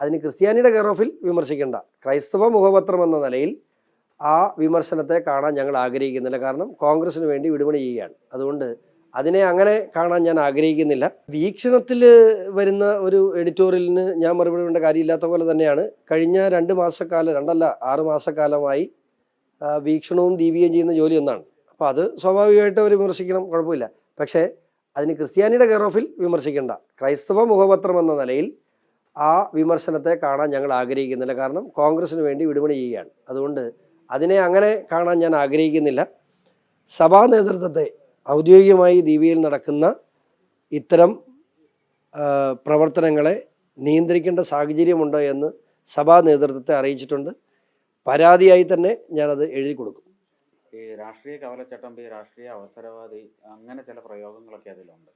അതിന് ക്രിസ്ത്യാനിയുടെ കെയർ ഓഫിൽ വിമർശിക്കേണ്ട. ക്രൈസ്തവ മുഖപത്രം എന്ന നിലയിൽ ആ വിമർശനത്തെ കാണാൻ ഞങ്ങൾ ആഗ്രഹിക്കുന്നില്ല. കാരണം കോൺഗ്രസിന് വേണ്ടി വിടുപണി ചെയ്യുകയാണ്. അതുകൊണ്ട് അതിനെ അങ്ങനെ കാണാൻ ഞാൻ ആഗ്രഹിക്കുന്നില്ല. വീക്ഷണത്തിൽ വരുന്ന ഒരു എഡിറ്റോറിയലിന് ഞാൻ മറുപടി വേണ്ട കാര്യമില്ലാത്ത പോലെ തന്നെയാണ് കഴിഞ്ഞ 2 മാസക്കാലം 6 മാസക്കാലമായി വീക്ഷണവും ദീപികയും ചെയ്യുന്ന ജോലി ഒന്നാണ്. അപ്പോൾ അത് സ്വാഭാവികമായിട്ട് അവർ വിമർശിക്കണം, കുഴപ്പമില്ല. പക്ഷേ അതിന് ക്രിസ്ത്യാനിയുടെ കെയർ ഓഫിൽ വിമർശിക്കേണ്ട. ക്രൈസ്തവ മുഖപത്രം എന്ന നിലയിൽ ആ വിമർശനത്തെ കാണാൻ ഞങ്ങൾ ആഗ്രഹിക്കുന്നില്ല. കാരണം കോൺഗ്രസിന് വേണ്ടി വിടുപണി ചെയ്യുകയാണ്. അതുകൊണ്ട് അതിനെ അങ്ങനെ കാണാൻ ഞാൻ ആഗ്രഹിക്കുന്നില്ല. സഭാ നേതൃത്വത്തെ ഔദ്യോഗികമായി ദീപികയിൽ നടക്കുന്ന ഇത്തരം പ്രവർത്തനങ്ങളെ നിയന്ത്രിക്കേണ്ട സാഹചര്യമുണ്ടോ എന്ന് സഭാ നേതൃത്വത്തെ അറിയിച്ചിട്ടുണ്ട്. പരാതിയായി തന്നെ ഞാനത് എഴുതി കൊടുക്കും. ഈ രാഷ്ട്രീയ കവലച്ചട്ടമ്പി, രാഷ്ട്രീയ അവസരവാദി, അങ്ങനെ ചില പ്രയോഗങ്ങളൊക്കെ അതിലുണ്ട്.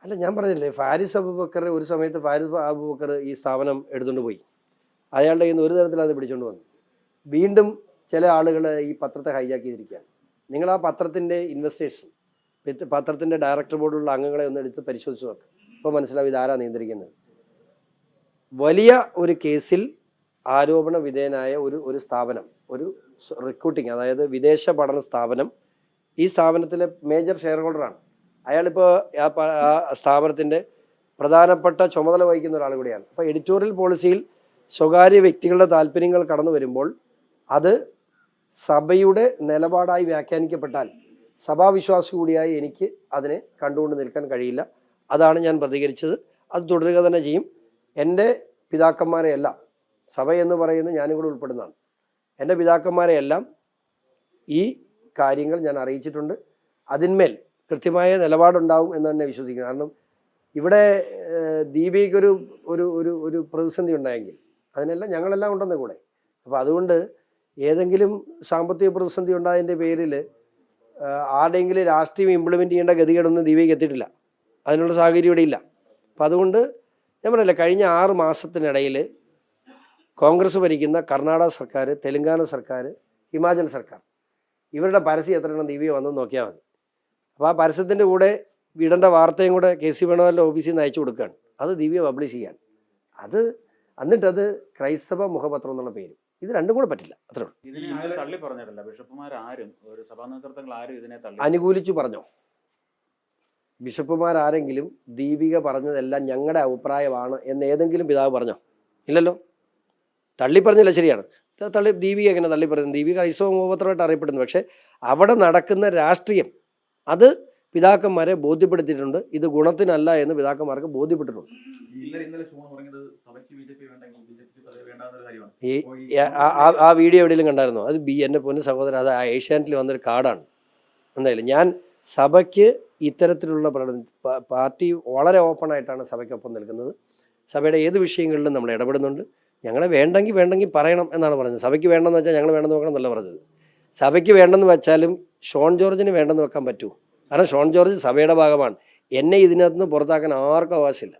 അല്ല, ഞാൻ പറഞ്ഞില്ലേ, ഫാരിസ് അബൂബക്കർ ഒരു സമയത്ത് ഫാരിസ് അബൂബക്കർ ഈ സ്ഥാപനം എടുത്തുകൊണ്ട് പോയി. അയാളുടെ കയ്യിൽ നിന്ന് ഒരു തരത്തിൽ അത് പിടിച്ചുകൊണ്ട് വന്നു. വീണ്ടും ചില ആളുകൾ ഈ പത്രത്തെ ഹൈജാക്ക് ചെയ്തിരിക്കുകയാണ്. നിങ്ങൾ ആ പത്രത്തിൻ്റെ ഇൻവെസ്റ്റേഴ്സ്, പത്രത്തിൻ്റെ ഡയറക്ടർ ബോർഡിലുള്ള അംഗങ്ങളെ ഒന്ന് എടുത്ത് പരിശോധിച്ച് നോക്ക്. ഇപ്പോൾ മനസ്സിലാവും ഇതാരാ നിയന്ത്രിക്കുന്നത്. വലിയ ഒരു കേസിൽ ആരോപണ വിധേയനായ ഒരു സ്ഥാപനം, ഒരു റിക്രൂട്ടിങ്, അതായത് വിദേശ പഠന സ്ഥാപനം, ഈ സ്ഥാപനത്തിലെ മേജർ ഷെയർ ഹോൾഡറാണ്. അയാളിപ്പോൾ ആ സ്ഥാപനത്തിൻ്റെ പ്രധാനപ്പെട്ട ചുമതല വഹിക്കുന്ന ഒരാൾ കൂടിയാണ്. അപ്പോൾ എഡിറ്റോറിയൽ പോളിസിയിൽ സ്വകാര്യ വ്യക്തികളുടെ താല്പര്യങ്ങൾ കടന്നു വരുമ്പോൾ അത് സഭയുടെ നിലപാടായി വ്യാഖ്യാനിക്കപ്പെട്ടാൽ സഭാവിശ്വാസി കൂടിയായി എനിക്ക് അതിനെ കണ്ടുകൊണ്ട് നിൽക്കാൻ കഴിയില്ല. അതാണ് ഞാൻ പ്രതികരിച്ചത്. അത് തുടരുക തന്നെ ചെയ്യും. എൻ്റെ പിതാക്കന്മാരെയെല്ലാം, സഭ എന്ന് പറയുന്നത് ഞാനും കൂടെ ഉൾപ്പെടുന്നതാണ്, എൻ്റെ പിതാക്കന്മാരെയെല്ലാം ഈ കാര്യങ്ങൾ ഞാൻ അറിയിച്ചിട്ടുണ്ട്. അതിന്മേൽ കൃത്യമായ നിലപാടുണ്ടാവും എന്ന് തന്നെ വിശ്വസിക്കുന്നു. കാരണം ഇവിടെ ദീപികയ്ക്കൊരു ഒരു ഒരു ഒരു പ്രതിസന്ധി ഉണ്ടായെങ്കിൽ അതിനെല്ലാം ഞങ്ങളെല്ലാം ഉണ്ടെന്ന് കൂടെ. അപ്പോൾ അതുകൊണ്ട് ഏതെങ്കിലും സാമ്പത്തിക പ്രതിസന്ധി ഉണ്ടായതിൻ്റെ പേരിൽ ആരുടെയെങ്കിലും രാഷ്ട്രീയം ഇംപ്ലിമെൻറ്റ് ചെയ്യേണ്ട ഗതികേടൊന്നും ദീപികയ്ക്ക് എത്തിയിട്ടില്ല. അതിനുള്ള സാഹചര്യം ഇവിടെ ഇല്ല. അപ്പം അതുകൊണ്ട് ഞാൻ പറഞ്ഞില്ല, കഴിഞ്ഞ 6 മാസത്തിനിടയിൽ കോൺഗ്രസ് ഭരിക്കുന്ന കർണാടക സർക്കാർ, തെലങ്കാന സർക്കാർ, ഹിമാചൽ സർക്കാർ, ഇവരുടെ പരസ്യം എത്രയെണ്ണം ദീപിക വന്നെന്ന് നോക്കിയാൽ മതി. അപ്പോൾ ആ പരസ്യത്തിൻ്റെ കൂടെ വിടേണ്ട വാർത്തയും കൂടെ KC വേണുഗോപാലിൻ്റെ ഓഫീസിൽ നിന്ന് അയച്ചു കൊടുക്കുകയാണ്. അത് ദീപിക പബ്ലിഷ് ചെയ്യാണ്. എന്നിട്ടത് ക്രൈസ്തവ മുഖപത്രം എന്നുള്ള പേര്. ഇത് രണ്ടും കൂടെ പറ്റില്ല. അത്രേ ഉള്ളൂ. ഇതിനെ തള്ളി പറഞ്ഞിട്ടില്ല ബിഷപ്പുമാരും, ഒരു സഭാ നേതൃത്വങ്ങൾ ആരും ഇതിനെ തള്ളി അനുകൂലിച്ചു പറഞ്ഞോ? ബിഷപ്പുമാരാരെങ്കിലും ദീപിക പറഞ്ഞതെല്ലാം ഞങ്ങളുടെ അഭിപ്രായമാണ് എന്ന് ഏതെങ്കിലും പിതാവ് പറഞ്ഞോ? ഇല്ലല്ലോ. തള്ളി പറഞ്ഞില്ല, ശരിയാണ്. ദീപിക എങ്ങനെ തള്ളി പറയുന്നത്? ദീപിക ക്രൈസ്തവ മുഖപത്രമായിട്ട് അറിയപ്പെടുന്നു. പക്ഷേ അവിടെ നടക്കുന്ന രാഷ്ട്രീയം അത് പിതാക്കന്മാരെ ബോധ്യപ്പെടുത്തിയിട്ടുണ്ട്. ഇത് ഗുണത്തിനല്ല എന്ന് പിതാക്കന്മാർക്ക് ബോധ്യപ്പെട്ടിട്ടുണ്ട്. ആ വീഡിയോ എവിടെയെങ്കിലും കണ്ടായിരുന്നോ? അത് എൻ്റെ പൊന്നു സഹോദരൻ, അത് ഏഷ്യാനെറ്റിൽ വന്നൊരു കാർഡാണ്. എന്തായാലും ഞാൻ സഭയ്ക്ക് ഇത്തരത്തിലുള്ള പാർട്ടി വളരെ ഓപ്പണായിട്ടാണ് സഭയ്ക്കൊപ്പം നിൽക്കുന്നത്. സഭയുടെ ഏത് വിഷയങ്ങളിലും നമ്മൾ ഇടപെടുന്നുണ്ട്. ഞങ്ങളെ വേണ്ടെങ്കിൽ പറയണം എന്നാണ് പറഞ്ഞത്. സഭയ്ക്ക് വേണ്ടെന്ന് വെച്ചാൽ ഞങ്ങൾ വേണ്ടെന്ന് വെക്കണം എന്നല്ല പറഞ്ഞത്. സഭയ്ക്ക് വേണ്ടെന്ന് വെച്ചാലും ഷോൺ ജോർജിന് വേണ്ടെന്ന് വെക്കാൻ പറ്റൂ. കാരണം ഷോൺ ജോർജ് സഭയുടെ ഭാഗമാണ്. എന്നെ ഇതിനകത്ത് നിന്ന് പുറത്താക്കാൻ ആർക്കും അവകാശമില്ല.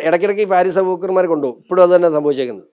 ഇടയ്ക്കിടയ്ക്ക് ഫാരിസ് അബൂബക്കർമാർ കൊണ്ടുപോകും. ഇപ്പോഴും അത് തന്നെ സംഭവിച്ചേക്കുന്നത്.